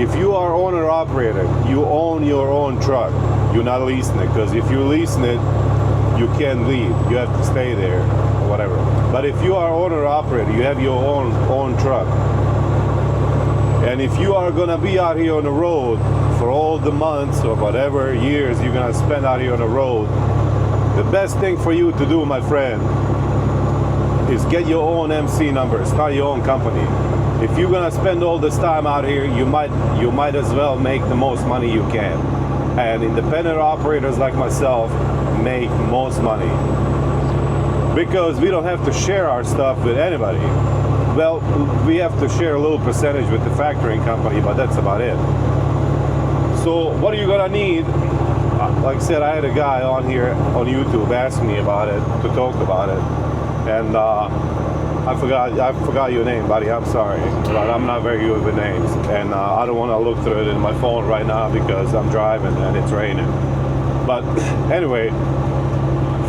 if you are owner operator, you own your own truck. You're not leasing it, because if you're leasing it, you can't leave. You have to stay there or whatever. But if you are owner operator, you have your own truck. And if you are gonna be out here on the road for all the months or whatever years you're gonna spend out here on the road, the best thing for you to do, my friend, is get your own MC number, start your own company. If you're gonna spend all this time out here, you might as well make the most money you can. And independent operators like myself make most money because we don't have to share our stuff with anybody. Well, we have to share a little percentage with the factoring company, but that's about it. So what are you gonna need? Like I said, I had a guy on here on YouTube ask me about it, to talk about it, and I forgot your name, buddy. I'm sorry, but I'm not very good with names, and I don't want to look through it in my phone right now because I'm driving and it's raining. But anyway,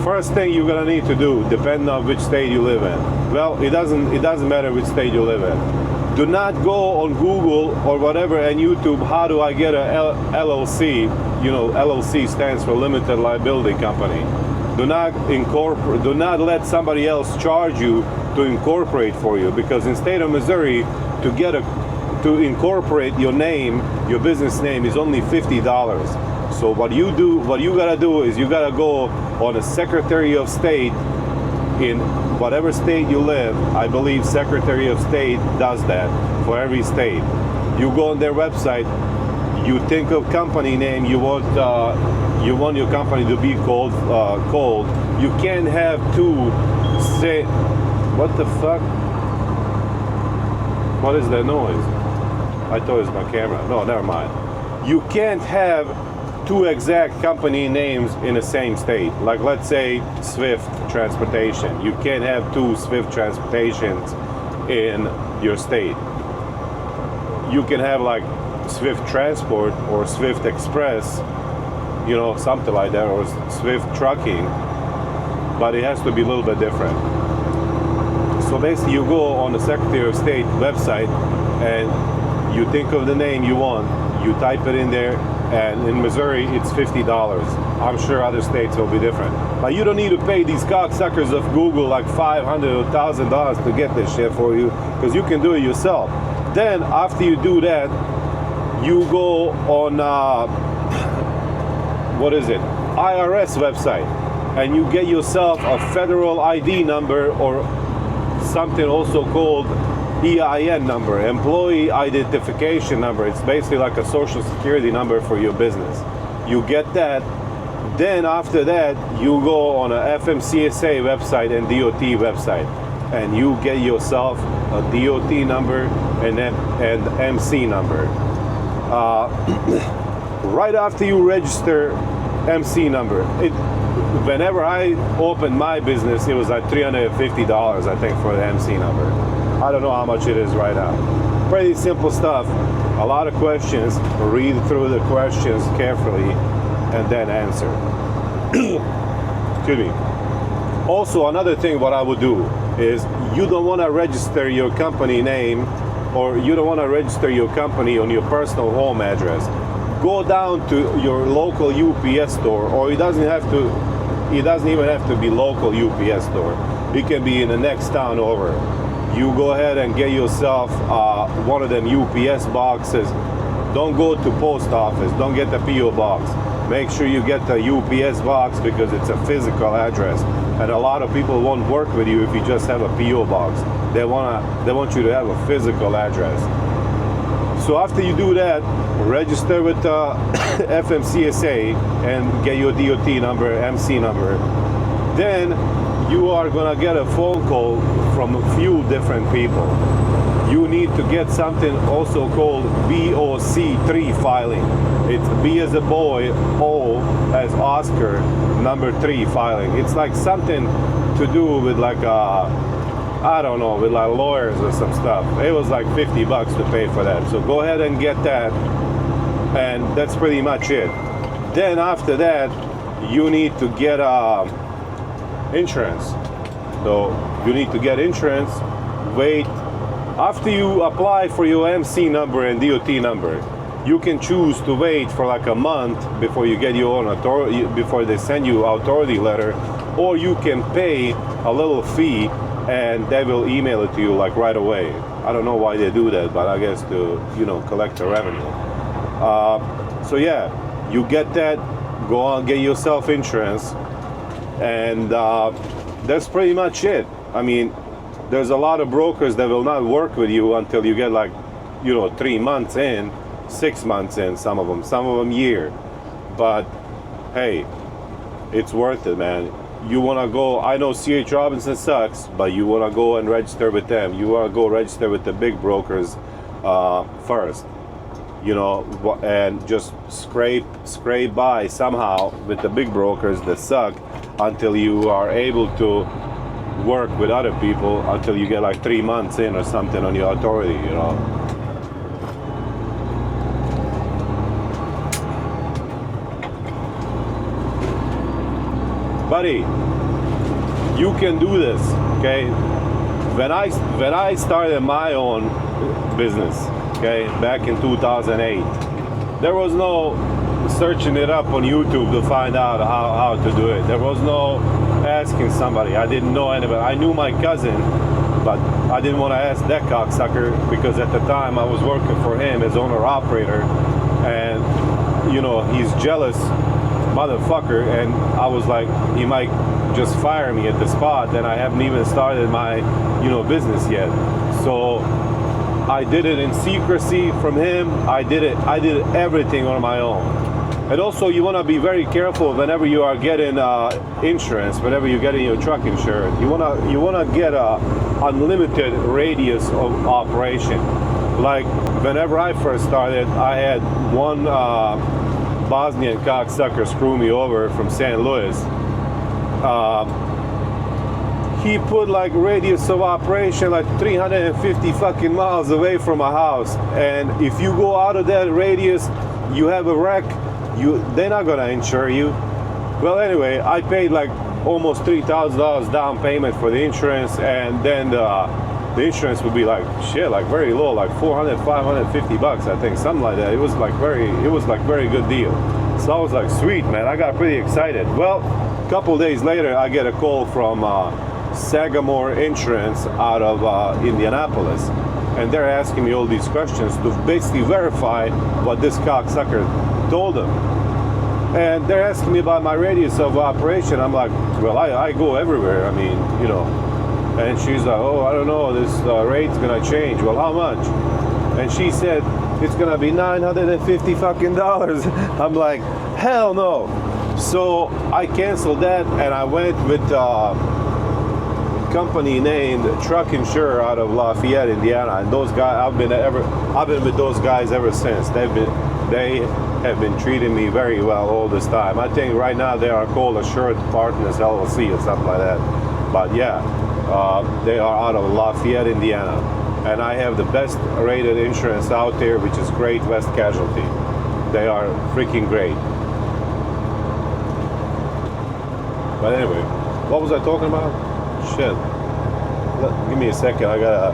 first thing you're gonna need to do, depending on which state you live in. Well, it doesn't matter which state you live in. Do not go on Google or whatever and YouTube, how do I get a LLC? You know, LLC stands for Limited Liability Company. Do not let somebody else charge you to incorporate for you, because in state of Missouri, to incorporate your name, your business name, is only $50. So what you gotta do is you gotta go on a Secretary of State in whatever state you live. I believe Secretary of State does that for every state. You go on their website, you think of company name you want your company to be called. You can't have two say. What the fuck? What is that noise? I thought it was my camera. No, never mind. You can't have two exact company names in the same state. Like, let's say Swift Transportation. You can't have two Swift Transportations in your state. You can have like Swift Transport or Swift Express, you know, something like that, or Swift Trucking, but it has to be a little bit different. So basically you go on the Secretary of State website and you think of the name you want, you type it in there, and in Missouri it's $50. I'm sure other states will be different. But you don't need to pay these cocksuckers of Google like $500 or $1,000 to get this shit for you, because you can do it yourself. Then after you do that, you go on IRS website, and you get yourself a federal ID number, or something also called EIN number, employee identification number. It's basically like a social security number for your business. You get that. Then after that, you go on a FMCSA website and DOT website, and you get yourself a DOT number and MC number. Right after you register MC number, whenever I opened my business, it was like $350, I think, for the MC number. I don't know how much it is right now. Pretty simple stuff. A lot of questions. Read through the questions carefully and then answer. Excuse me. Also, another thing what I would do is, you don't want to register your company name, or you don't want to register your company on your personal home address. Go down to your local UPS store, or it doesn't even have to be local UPS store. It can be in the next town over. You go ahead and get yourself one of them UPS boxes. Don't go to post office. Don't get the PO box. Make sure you get the UPS box, because it's a physical address. And a lot of people won't work with you if you just have a PO box. They want you to have a physical address. So after you do that, register with FMCSA and get your DOT number, MC number. Then you are gonna get a phone call from a few different people. You need to get something also called BOC3 filing. It's B as a boy, O as Oscar, number 3 filing. It's like something to do with like I don't know, with like lawyers or some stuff. It was like $50 to pay for that. So go ahead and get that, and that's pretty much it. Then after that, you need to get insurance. So you need to get insurance. Wait, after you apply for your MC number and DOT number, you can choose to wait for like a month before you get your own authority, before they send you authority letter, or you can pay a little fee and they will email it to you like right away. I don't know why they do that, but I guess to, you know, collect the revenue. So yeah, you get that, go on, get yourself insurance, and that's pretty much it. I mean, there's a lot of brokers that will not work with you until you get like, you know, 3 months in, 6 months in, some of them year. But hey, it's worth it, man. You want to go, I know C.H. Robinson sucks, but you want to go and register with them. You want to go register with the big brokers first, you know, and just scrape by somehow with the big brokers that suck until you are able to work with other people until you get like 3 months in or something on your authority, you know. Buddy, you can do this, okay? When I started my own business, okay, back in 2008, there was no searching it up on YouTube to find out how to do it. There was no asking somebody. I didn't know anybody. I knew my cousin, but I didn't want to ask that cocksucker because at the time I was working for him as owner-operator, and, you know, he's jealous motherfucker, and I was like, he might just fire me at the spot, and I haven't even started my, you know, business yet. So I did it in secrecy from him. I did everything on my own. And also, you want to be very careful whenever you are getting insurance, whenever you're getting your truck insurance. You wanna get a unlimited radius of operation. Like whenever I first started, I had one Bosnian cocksucker screw me over from St. Louis. He put like radius of operation like 350 fucking miles away from my house, and if you go out of that radius, you have a wreck, they're not gonna insure you. Well, anyway, I paid like almost $3,000 down payment for the insurance, and then the insurance would be like shit, like very low, like 400, 550 bucks, I think, something like that. It was like very good deal. So I was like, sweet, man, I got pretty excited. Well, a couple days later, I get a call from Sagamore Insurance out of Indianapolis, and they're asking me all these questions to basically verify what this cocksucker told them. And they're asking me about my radius of operation. I'm like, well, I go everywhere. I mean, you know. And she's like, oh, I don't know, this rate's gonna change. Well, how much? And she said, it's gonna be $950 fucking dollars. I'm like, hell no. So I canceled that, and I went with company named Truck Insurer out of Lafayette, Indiana, and those guys, I've been with those guys ever since. They have been treating me very well all this time. I think right now they are called Assured Partners LLC or something like that. But yeah, they are out of Lafayette, Indiana, and I have the best rated insurance out there, which is Great West Casualty. They are freaking great. But anyway, what was I talking about? Shit. Give me a second. I gotta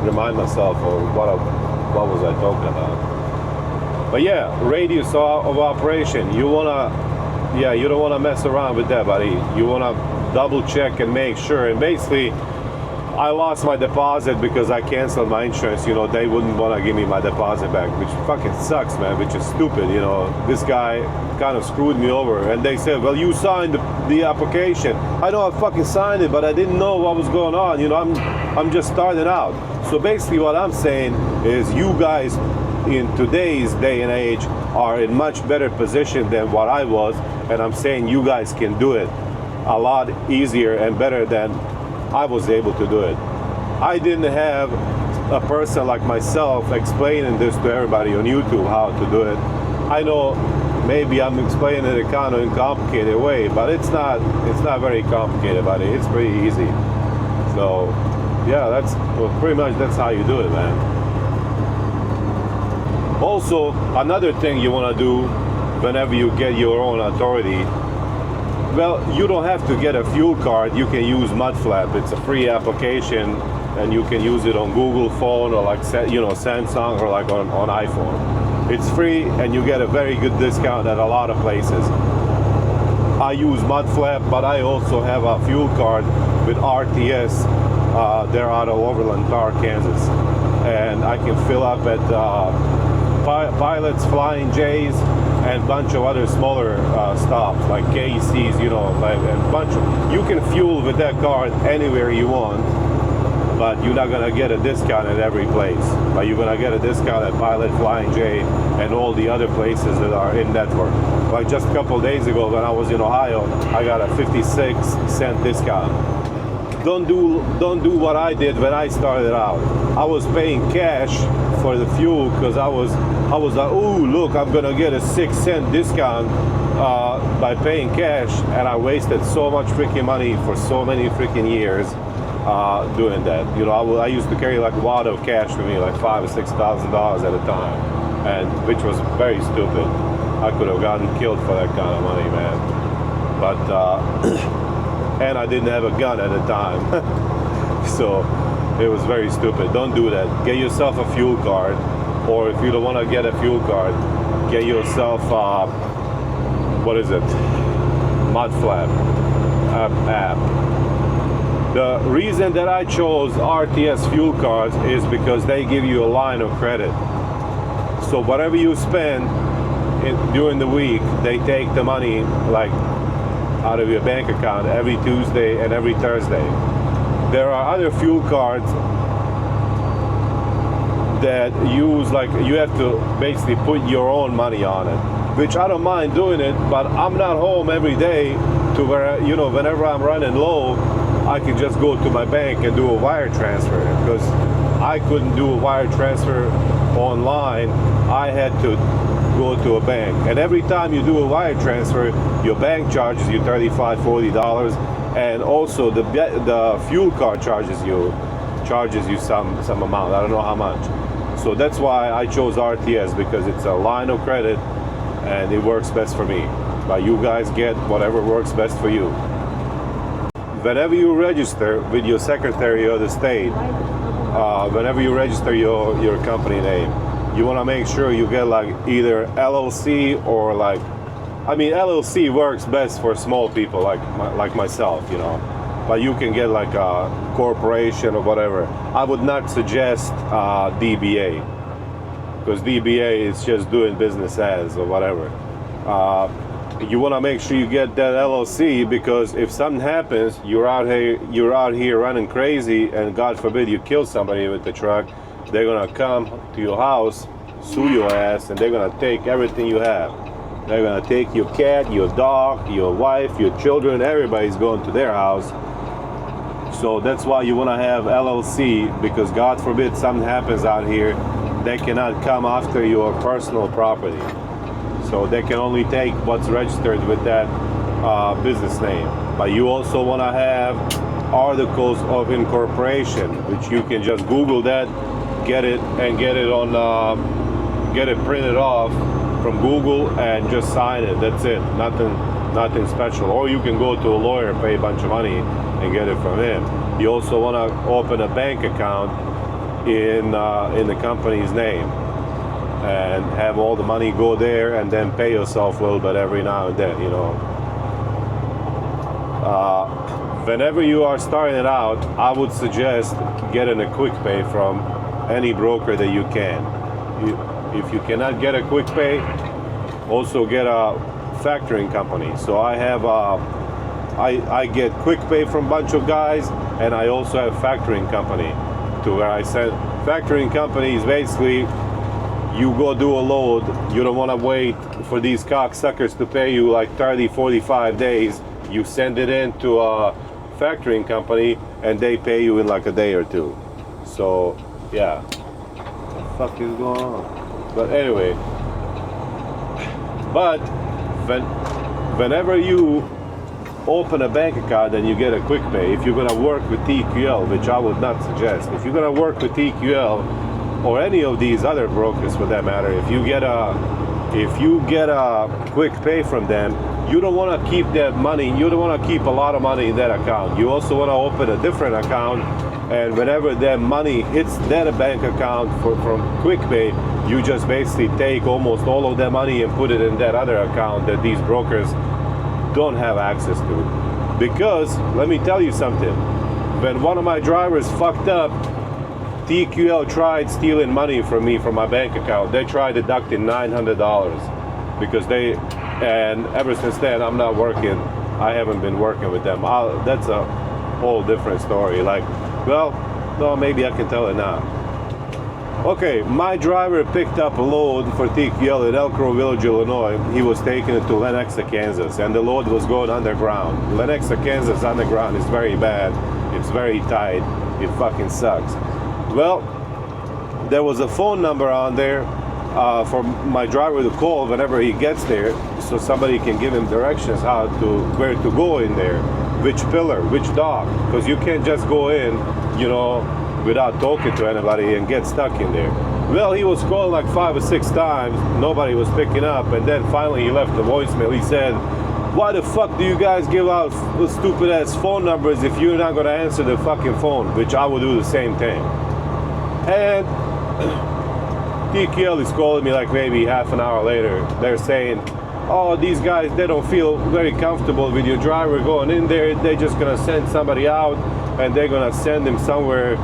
remind myself of what was I talking about. But yeah, radius of operation. You don't wanna mess around with that, buddy. You wanna double check and make sure. And basically, I lost my deposit because I canceled my insurance. You know, they wouldn't want to give me my deposit back, which fucking sucks, man, which is stupid. You know, this guy kind of screwed me over. And they said, well, you signed the application. I know I fucking signed it, but I didn't know what was going on. You know, I'm just starting out. So basically what I'm saying is you guys in today's day and age are in much better position than what I was. And I'm saying you guys can do it a lot easier and better than I was able to do it. I didn't have a person like myself explaining this to everybody on YouTube how to do it. I know maybe I'm explaining it kind of in a complicated way, but it's not very complicated, buddy. It's pretty easy. So yeah, pretty much that's how you do it, man. Also, another thing you want to do whenever you get your own authority, well, you don't have to get a fuel card. You can use Mudflap. It's a free application, and you can use it on Google phone or like, you know, Samsung or like on iPhone. It's free, and you get a very good discount at a lot of places. I use Mudflap, but I also have a fuel card with RTS. They're out of Overland Park, Kansas, and I can fill up at Pilots, Flying J's, and a bunch of other smaller stops like KC's, you know, like a bunch of. You can fuel with that card anywhere you want, but you're not gonna get a discount at every place. But you're gonna get a discount at Pilot, Flying J, and all the other places that are in network. Like just a couple days ago when I was in Ohio, I got a 56-cent discount. Don't do what I did when I started out. I was paying cash for the fuel because I was like, oh look, I'm gonna get a 6-cent discount by paying cash, and I wasted so much freaking money for so many freaking years doing that. You know, I used to carry like a wad of cash with me, like $5,000 or $6,000 at a time, and which was very stupid. I could have gotten killed for that kind of money, man. But and I didn't have a gun at the time, so it was very stupid. Don't do that. Get yourself a fuel card, or if you don't want to get a fuel card, get yourself what is it? Mudflap app. The reason that I chose RTS fuel cards is because they give you a line of credit. So whatever you spend during the week, they take the money like out of your bank account every Tuesday and every Thursday. There are other fuel cards that use, like, you have to basically put your own money on it, which I don't mind doing it, but I'm not home every day to where, you know, whenever I'm running low, I can just go to my bank and do a wire transfer, because I couldn't do a wire transfer online. I had to go to a bank, and every time you do a wire transfer, your bank charges you $35, $40, and also the fuel card charges you some amount. I don't know how much. So that's why I chose RTS, because it's a line of credit and it works best for me. But you guys get whatever works best for you. Whenever you register with your Secretary of the State, whenever you register your company name, you want to make sure you get like either LLC or like, I mean, LLC works best for small people like myself, you know, but you can get like a corporation or whatever. I would not suggest DBA, because DBA is just doing business as or whatever. You want to make sure you get that LLC, because if something happens, you're out here running crazy, and God forbid you kill somebody with the truck, they're gonna come to your house, sue your ass, and they're gonna take everything you have. They're gonna take your cat, your dog, your wife, your children. Everybody's going to their house. So that's why you want to have LLC, because God forbid something happens out here, they cannot come after your personal property. So they can only take what's registered with that business name. But you also want to have articles of incorporation, which you can just Google that, get it printed off from Google and just sign it. That's it. Nothing special. Or you can go to a lawyer, pay a bunch of money, and get it from him. You also want to open a bank account in the company's name, and have all the money go there, and then pay yourself a little bit every now and then, you know. Whenever you are starting it out, I would suggest getting a quick pay from any broker that you can. If you cannot get a quick pay, also get a factoring company. So I have I get quick pay from a bunch of guys, and I also have factoring company, to where I send. Factoring company is basically, you go do a load, you don't want to wait for these cocksuckers to pay you like 30, 45 days. You send it in to a factoring company, and they pay you in like a day or two. So yeah, what the fuck is going on? But anyway, but whenever you open a bank account and you get a quick pay, if you're going to work with TQL, which I would not suggest, if you're going to work with TQL or any of these other brokers for that matter, if you get a quick pay from them, you don't want to keep that money. You don't want to keep a lot of money in that account. You also want to open a different account, and whenever that money hits that bank account from quick pay, You just basically take almost all of that money and put it in that other account that these brokers don't have access to. Because, let me tell you something, when one of my drivers fucked up, TQL tried stealing money from me from my bank account. They tried deducting $900 because and ever since then I'm not working. I haven't been working with them. That's a whole different story. Like, well, no, maybe I can tell it now. Okay, my driver picked up a load for TQL in Elk Grove Village, Illinois. He was taking it to Lenexa, Kansas, and the load was going underground. Lenexa, Kansas underground is very bad. It's very tight. It fucking sucks. Well, there was a phone number on there for my driver to call whenever he gets there, so somebody can give him directions where to go in there, which pillar, which dock, because you can't just go in, without talking to anybody and get stuck in there. Well, he was calling like 5 or 6 times. Nobody was picking up, and then finally he left a voicemail. He said, "Why the fuck do you guys give out stupid ass phone numbers if you're not gonna answer the fucking phone?" Which I would do the same thing. And TQL is calling me like maybe half an hour later. They're saying, "Oh, these guys, they don't feel very comfortable with your driver going in there. They're just gonna send somebody out and they're gonna send him somewhere.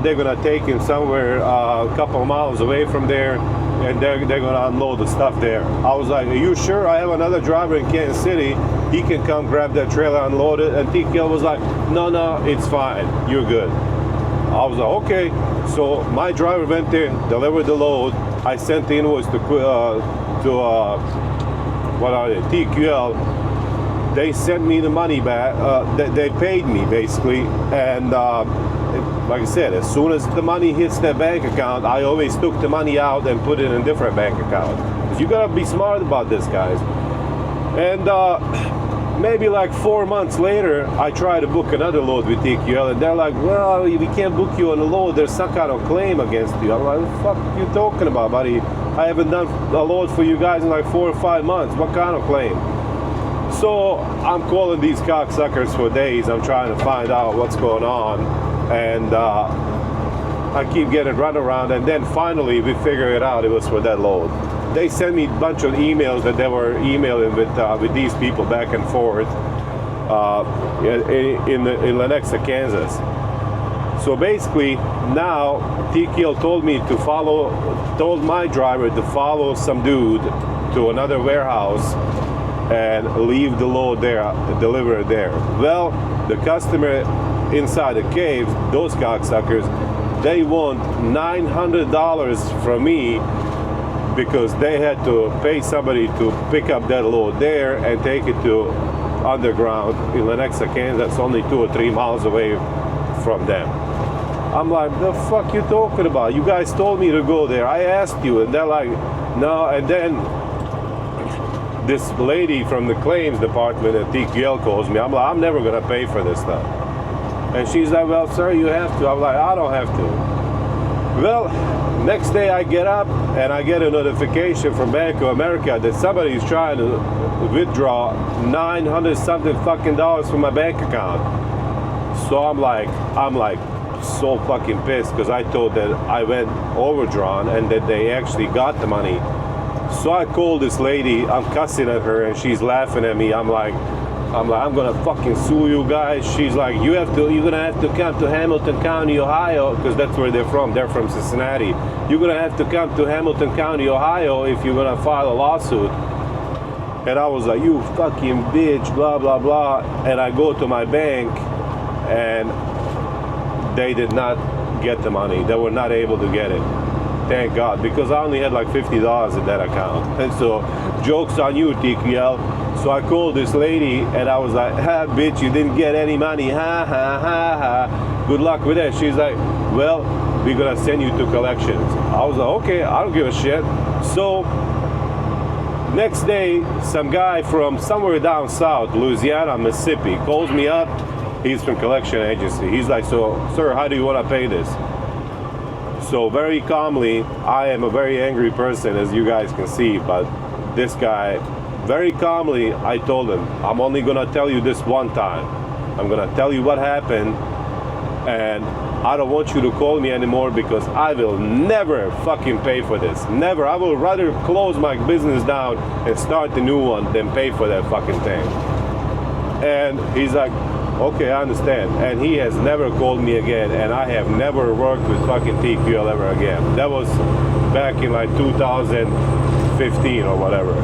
They're gonna take him somewhere a couple of miles away from there, and they're gonna unload the stuff there." I was like, "Are you sure? I have another driver in Kansas City. He can come grab that trailer, unload it." And TQL was like, No, it's fine. You're good." I was like, "Okay." So my driver went there, delivered the load. I sent the invoice to TQL. They sent me the money back. They paid me basically, and like I said, as soon as the money hits their bank account, I always took the money out and put it in a different bank account. You gotta be smart about this, guys. And maybe like 4 months later, I tried to book another load with TQL, and they're like, "Well, we can't book you on a load. There's some kind of claim against you." I'm like, "What the fuck are you talking about, buddy? I haven't done a load for you guys in like 4 or 5 months. What kind of claim?" So I'm calling these cocksuckers for days. I'm trying to find out what's going on, and I keep getting run around, and then finally we figure it out. It was for that load. They sent me a bunch of emails that they were emailing with these people back and forth in Lenexa, Kansas. So basically now TQL told my driver to follow some dude to another warehouse and leave the load there, deliver it there. Well, the customer inside the cave, those cocksuckers, they want $900 from me because they had to pay somebody to pick up that load there and take it to underground in Lenexa, Kansas, only 2 or 3 miles away from them. I'm like, "The fuck you talking about? You guys told me to go there. I asked you." And they're like, "No." And then this lady from the claims department at TQL calls me. I'm like, "I'm never gonna pay for this stuff." And she's like, "Well, sir, you have to." I'm like, "I don't have to." Well, next day I get up and I get a notification from Bank of America that somebody's trying to withdraw $900 something fucking dollars from my bank account. So I'm like so fucking pissed because I thought that I went overdrawn and that they actually got the money. So I called this lady. I'm cussing at her and she's laughing at me. I'm like, "I'm gonna fucking sue you guys." She's like, you're gonna have to come to Hamilton County, Ohio, because that's where they're from. They're from Cincinnati. "You're gonna have to come to Hamilton County, Ohio, if you're gonna file a lawsuit." And I was like, "You fucking bitch, blah, blah, blah." And I go to my bank and they did not get the money. They were not able to get it. Thank God, because I only had like $50 in that account. And so, joke's on you, TQL. So I called this lady and I was like, "Ha, bitch, you didn't get any money. Ha, ha, ha, ha. Good luck with that." She's like, "Well, we're gonna send you to collections." I was like, "Okay, I don't give a shit." So next day, some guy from somewhere down south, Louisiana, Mississippi, calls me up. He's from collection agency. He's like, "So, sir, how do you want to pay this?" So very calmly, I am a very angry person, as you guys can see, but this guy, very calmly, I told him, "I'm only gonna tell you this one time. I'm gonna tell you what happened, and I don't want you to call me anymore because I will never fucking pay for this. Never. I will rather close my business down and start a new one than pay for that fucking thing. And he's like, okay, I understand. And he has never called me again, and I have never worked with fucking TQL ever again. That was back in like 2015 or whatever.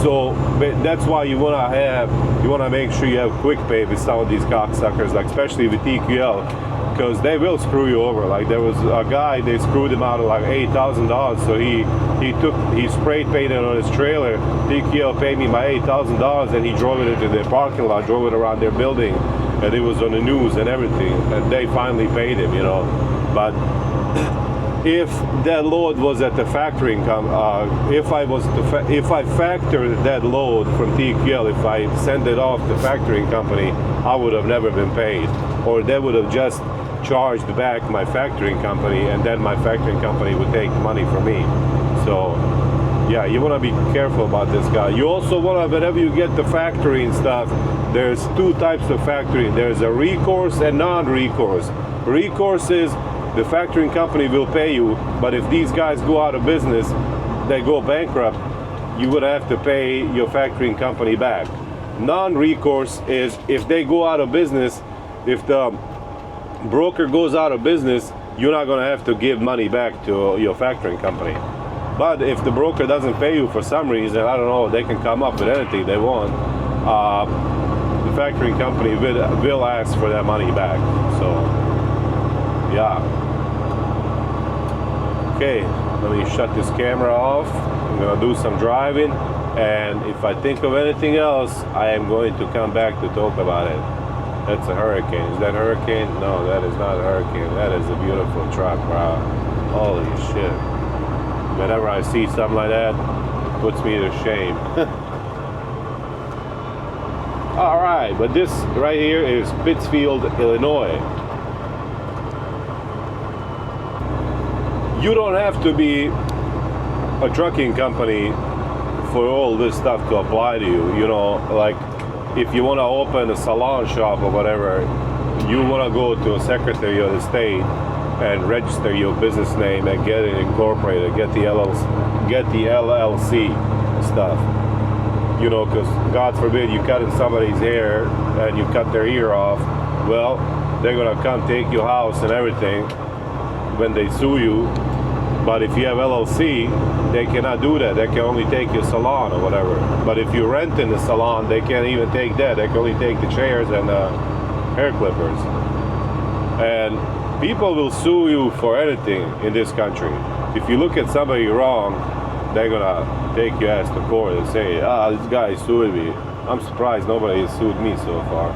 So that's why you wanna make sure you have quick pay with some of these cocksuckers, like especially with TQL, because they will screw you over. Like there was a guy, they screwed him out of like $8,000. So he spray painted on his trailer. TQL paid me my $8,000, and he drove it into their parking lot, drove it around their building, and it was on the news and everything. And they finally paid him, you know. But if that load was at the factoring if I factored that load from TQL, if I sent it off the factoring company, I would have never been paid, or they would have just charged back my factoring company, and then my factoring company would take money from me. So yeah, you want to be careful about this guy. You also want to, whenever you get the factoring stuff, there's two types of factoring. There's a recourse and non-recourse. Recourse is the factoring company will pay you, but if these guys go out of business, they go bankrupt, you would have to pay your factoring company back. Non-recourse is if they go out of business, if the broker goes out of business, you're not going to have to give money back to your factoring company. But if the broker doesn't pay you for some reason, I don't know, they can come up with anything they want, the factoring company will ask for that money back. So yeah. Okay, let me shut this camera off. I'm gonna do some driving, and if I think of anything else, I am going to come back to talk about it. That's a hurricane. Is that a hurricane? No, that is not a hurricane. That is a beautiful truck, bro. Holy shit. Whenever I see something like that, it puts me to shame. All right, but this right here is Pittsfield, Illinois. You don't have to be a trucking company for all this stuff to apply to you. You know, like if you want to open a salon shop or whatever, you want to go to a Secretary of the State and register your business name and get it incorporated, get the LLC stuff. You know, because God forbid you cut in somebody's hair and you cut their ear off, well, they're gonna come take your house and everything when they sue you. But if you have LLC, they cannot do that. They can only take your salon or whatever. But if you rent in the salon, they can't even take that. They can only take the chairs and hair clippers. And people will sue you for anything in this country. If you look at somebody wrong, they're gonna take your ass to court and say, this guy sued me. I'm surprised nobody has sued me so far.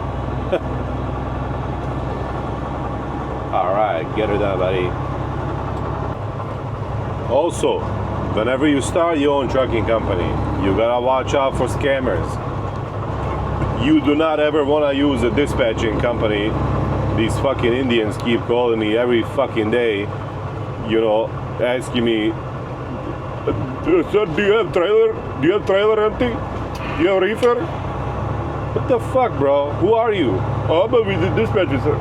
All right, get her done, buddy. Also, whenever you start your own trucking company, you gotta watch out for scammers. You do not ever wanna use a dispatching company. These fucking Indians keep calling me every fucking day, you know, asking me, sir, do you have trailer? Do you have trailer empty? Do you have reefer? What the fuck, bro? Who are you? Oh, but we did dispatch, sir.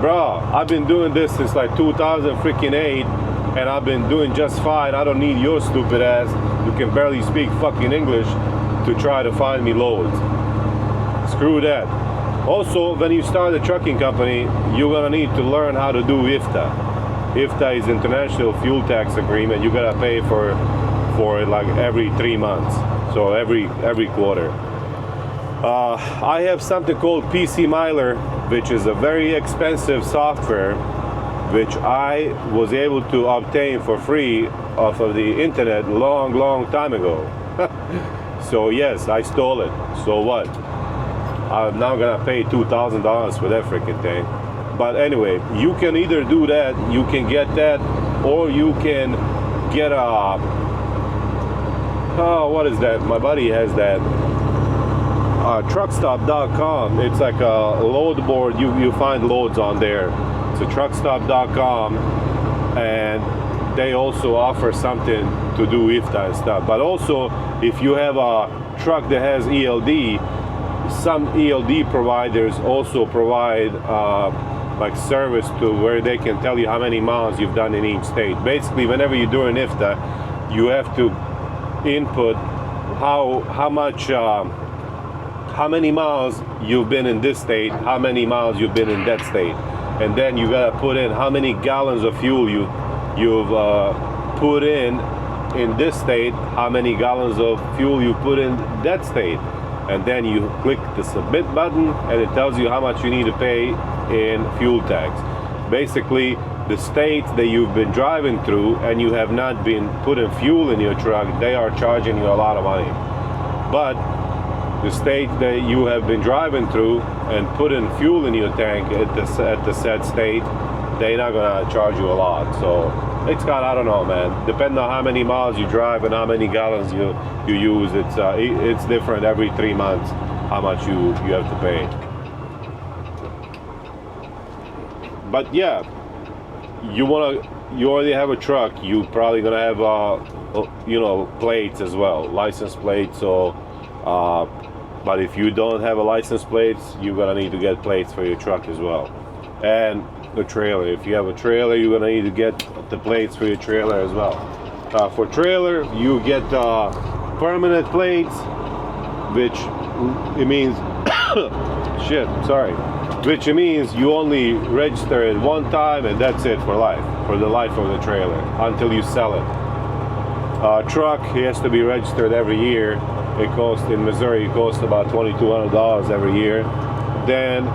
Bro, I've been doing this since like 2008, and I've been doing just fine. I don't need your stupid ass, who can barely speak fucking English, to try to find me loads. Screw that. Also, when you start a trucking company, you're gonna need to learn how to do IFTA. IFTA is International Fuel Tax Agreement. You gotta pay for it like every 3 months, so every quarter. I have something called PC Miler, which is a very expensive software, which I was able to obtain for free off of the internet long time ago. So yes, I stole it. So what? I'm now gonna pay $2,000 for that freaking thing. But anyway, you can either do that, you can get that, or you can get a, what is that? My buddy has that. Truckstop.com. It's like a load board. You find loads on there. It's a truckstop.com, and they also offer something to do IFTA and stuff. But also, if you have a truck that has ELD, some ELD providers also provide like service to where they can tell you how many miles you've done in each state. Basically, whenever you do an IFTA, you have to input how many miles you've been in this state, how many miles you've been in that state, and then you gotta put in how many gallons of fuel you've put in this state, how many gallons of fuel you put in that state, and then you click the submit button and it tells you how much you need to pay in fuel tax. Basically, the states that you've been driving through and you have not been putting fuel in your truck, they are charging you a lot of money. But the state that you have been driving through and putting fuel in your tank at the said state, they're not gonna charge you a lot. So it's got, I don't know, man. Depending on how many miles you drive and how many gallons you use, it's different every 3 months how much you have to pay. But yeah, you already have a truck. You probably gonna have plates as well, license plates. So, but if you don't have a license plates, you're gonna need to get plates for your truck as well, and the trailer. If you have a trailer, you're gonna need to get the plates for your trailer as well. For trailer, you get permanent plates, which it means which it means you only register it one time and that's it for life, for the life of the trailer until you sell it. Truck, he has to be registered every year. It costs, in Missouri, it costs about $2,200 every year. Then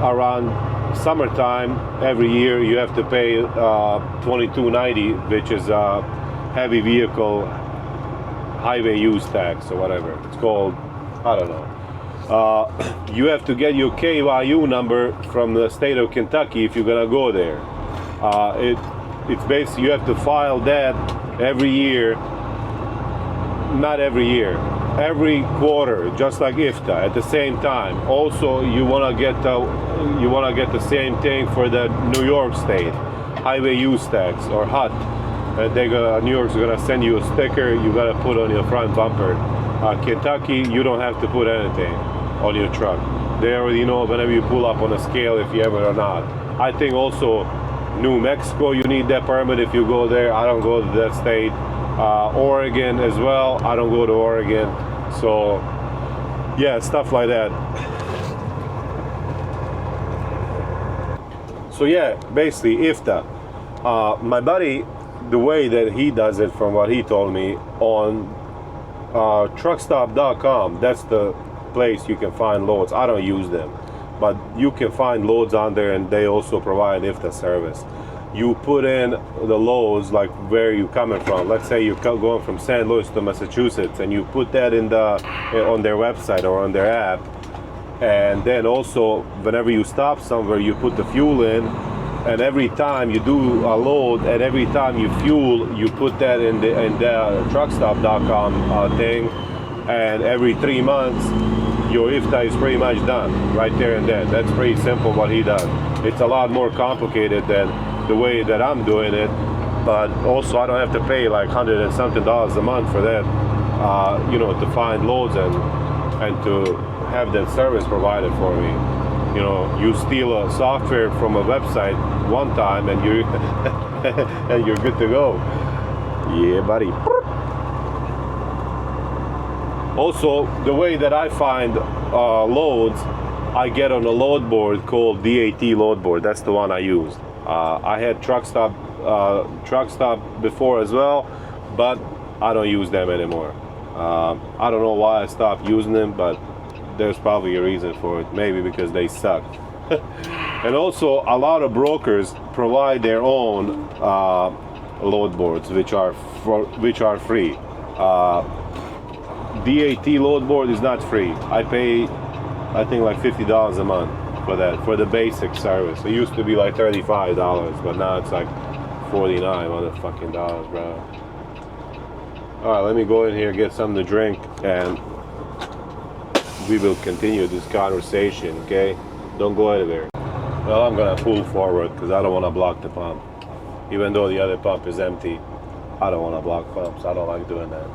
around summertime every year you have to pay $22.90, which is a heavy vehicle highway use tax or whatever it's called. I don't know. You have to get your KYU number from the state of Kentucky if you're gonna go there. It's basically, you have to file that every year. Not every year, every quarter, just like IFTA at the same time. Also, you wanna get the same thing for the New York State highway use tax, or HUT. New York's gonna send you a sticker you gotta put on your front bumper. Kentucky, you don't have to put anything on your truck. They already know whenever you pull up on a scale if you have it or not. I think also New Mexico, you need that permit if you go there. I don't go to that state. Oregon as well. I don't go to Oregon. So yeah, stuff like that. So yeah, basically IFTA. My buddy, the way that he does it, from what he told me, on truckstop.com, that's the place you can find loads. I don't use them, but you can find loads on there, and they also provide IFTA service. You put in the loads, like where you're coming from. Let's say you're going from St. Louis to Massachusetts, and you put that on their website or on their app. And then also, whenever you stop somewhere, you put the fuel in, and every time you do a load and every time you fuel, you put that in the truckstop.com thing, and every 3 months your IFTA is pretty much done right there and then. That's pretty simple what he does. It's a lot more complicated than the way that I'm doing it, but also I don't have to pay like $100 and something a month for that, to find loads and to have that service provided for me. You steal a software from a website one time and you and you're good to go. Yeah, buddy. Also, the way that I find loads, I get on a load board called DAT load board. That's the one I use. I had Truckstop before as well, but I don't use them anymore. I don't know why I stopped using them, but there's probably a reason for it. Maybe because they suck. And also, a lot of brokers provide their own load boards, which are free. DAT load board is not free. I pay, I think, like $50 a month for that, for the basic service. It used to be like $35, but now it's like $49 motherfucking dollars, bro. All right, let me go in here, get something to drink, and we will continue this conversation, okay? Don't go anywhere. Well, I'm gonna pull forward because I don't want to block the pump. Even though the other pump is empty, I don't want to block pumps. I don't like doing that.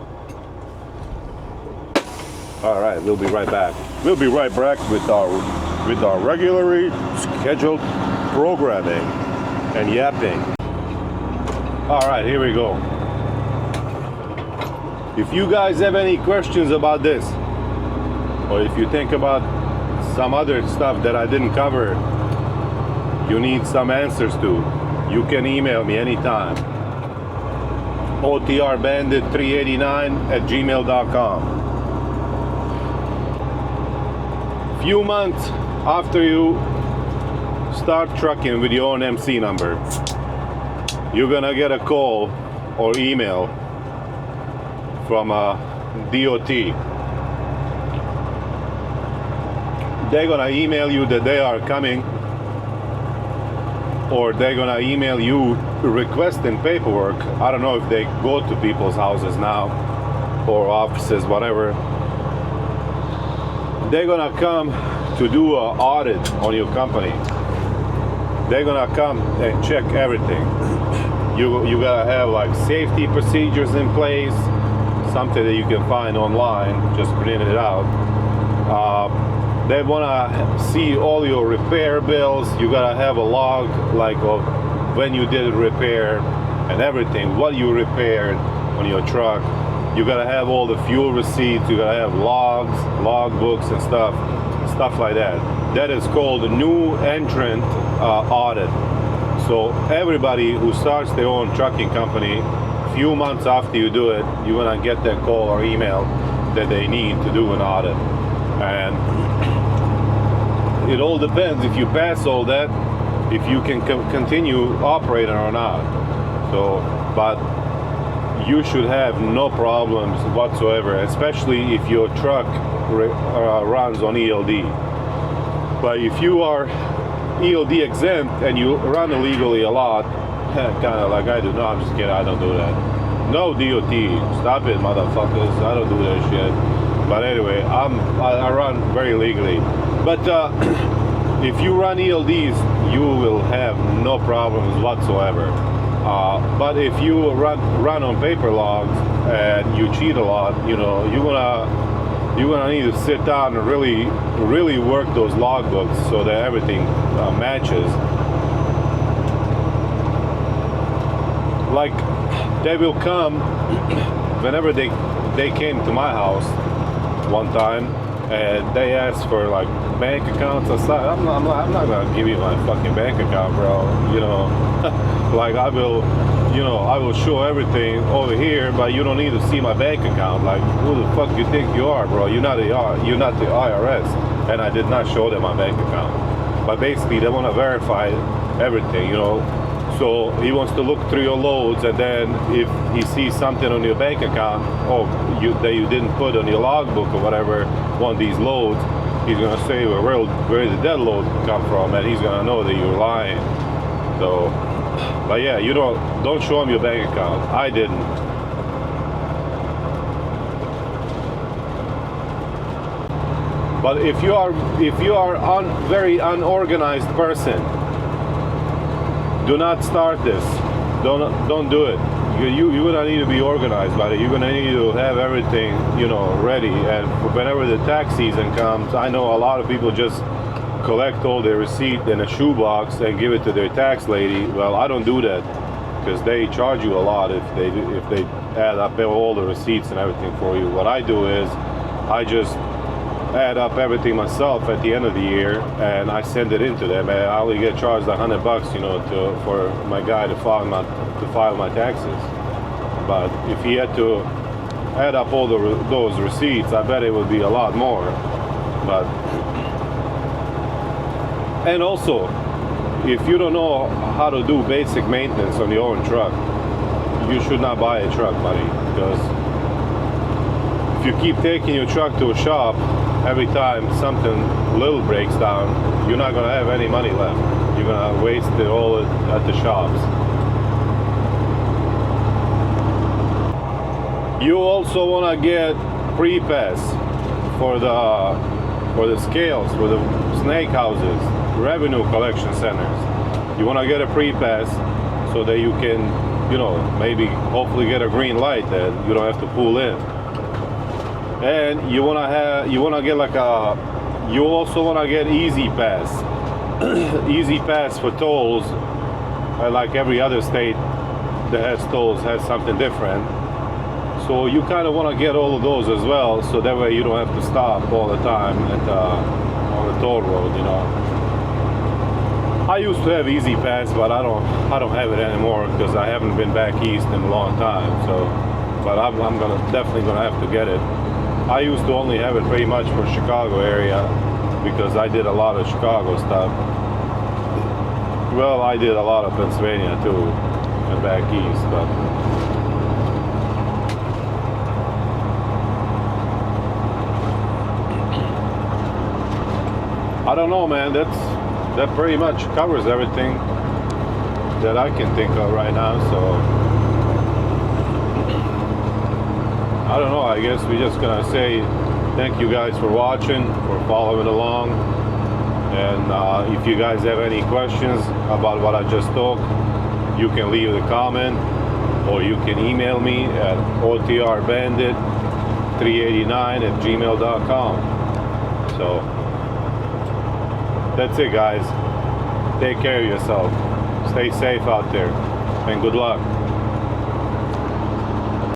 All right, we'll be right back. We'll be right back with our regularly scheduled programming and yapping. All right, here we go. If you guys have any questions about this, or if you think about some other stuff that I didn't cover, you need some answers to, you can email me anytime. otrbandit389@gmail.com. Few months after you start trucking with your own MC number, you're gonna get a call or email from a DOT. They're gonna email you that they are coming, or they're gonna email you requesting paperwork. I don't know if they go to people's houses now or offices, whatever. They're gonna come to do an audit on your company. They're gonna come and check everything. You gotta have like safety procedures in place, something that you can find online, just print it out. They wanna see all your repair bills. You gotta have a log like of when you did a repair and everything, what you repaired on your truck. You gotta have all the fuel receipts. You gotta have logs, log books and stuff like that. That is called a new entrant audit. So everybody who starts their own trucking company, few months after you do it, you're gonna get that call or email that they need to do an audit. And it all depends if you pass all that, if you can continue operating or not. So, but you should have no problems whatsoever, especially if your truck runs on ELD. But if you are ELD exempt and you run illegally a lot, kind of like I do. No, I'm just kidding. I don't do that. No DOT. Stop it, motherfuckers. I don't do that shit. But anyway, I run very legally. But if you run ELDs, you will have no problems whatsoever. But if you run on paper logs and you cheat a lot, you know, you're gonna need to sit down and really work those logbooks so that everything matches. Like they will come whenever they came to my house one time and they asked for like bank accounts. I said, I'm not gonna give you my fucking bank account, bro. You know, like I will show everything over here, but you don't need to see my bank account. Like, who the fuck you think you are, bro? You're not the IRS. And I did not show them my bank account. But basically, they want to verify everything, you know. So he wants to look through your loads, and then if he sees something on your bank account, that you didn't put on your logbook or whatever, one of these loads, he's gonna say, well, where did that load come from? And he's gonna know that you're lying. So, but yeah, you don't show him your bank account. I didn't. But if you are very unorganized person, do not start this. Don't do it. You're gonna need to be organized, buddy. You're gonna need to have everything, you know, ready. And whenever the tax season comes, I know a lot of people just collect all their receipt in a shoebox and give it to their tax lady. Well, I don't do that because they charge you a lot if they add up all the receipts and everything for you. What I do is I just add up everything myself at the end of the year and I send it into them. And I only get charged $100, you know, for my guy to file my taxes. But if he had to add up all those receipts, I bet it would be a lot more. But and also, if you don't know how to do basic maintenance on your own truck, you should not buy a truck, buddy, because if you keep taking your truck to a shop every time something little breaks down, you're not going to have any money left. You're going to waste it all at the shops. You also want to get Prepass for the scales, for the snake houses, revenue collection centers. You want to get a Prepass so that you can, you know, maybe hopefully get a green light that you don't have to pull in. And you also want to get Easy Pass. Easy Pass for tolls, like every other state that has tolls, has something different. So you kind of want to get all of those as well, so that way you don't have to stop all the time on the toll road, you know. I used to have Easy Pass, but I don't have it anymore because I haven't been back east in a long time. So, but I'm definitely gonna have to get it. I used to only have it pretty much for Chicago area because I did a lot of Chicago stuff. Well, I did a lot of Pennsylvania too, and back east, but. I don't know, man. That pretty much covers everything that I can think of right now. So I don't know. I guess we're just gonna say thank you guys for watching, for following along, and if you guys have any questions about what I just talked, you can leave a comment or you can email me at otrbandit389@gmail.com. So. That's it, guys. Take care of yourself. Stay safe out there, and good luck.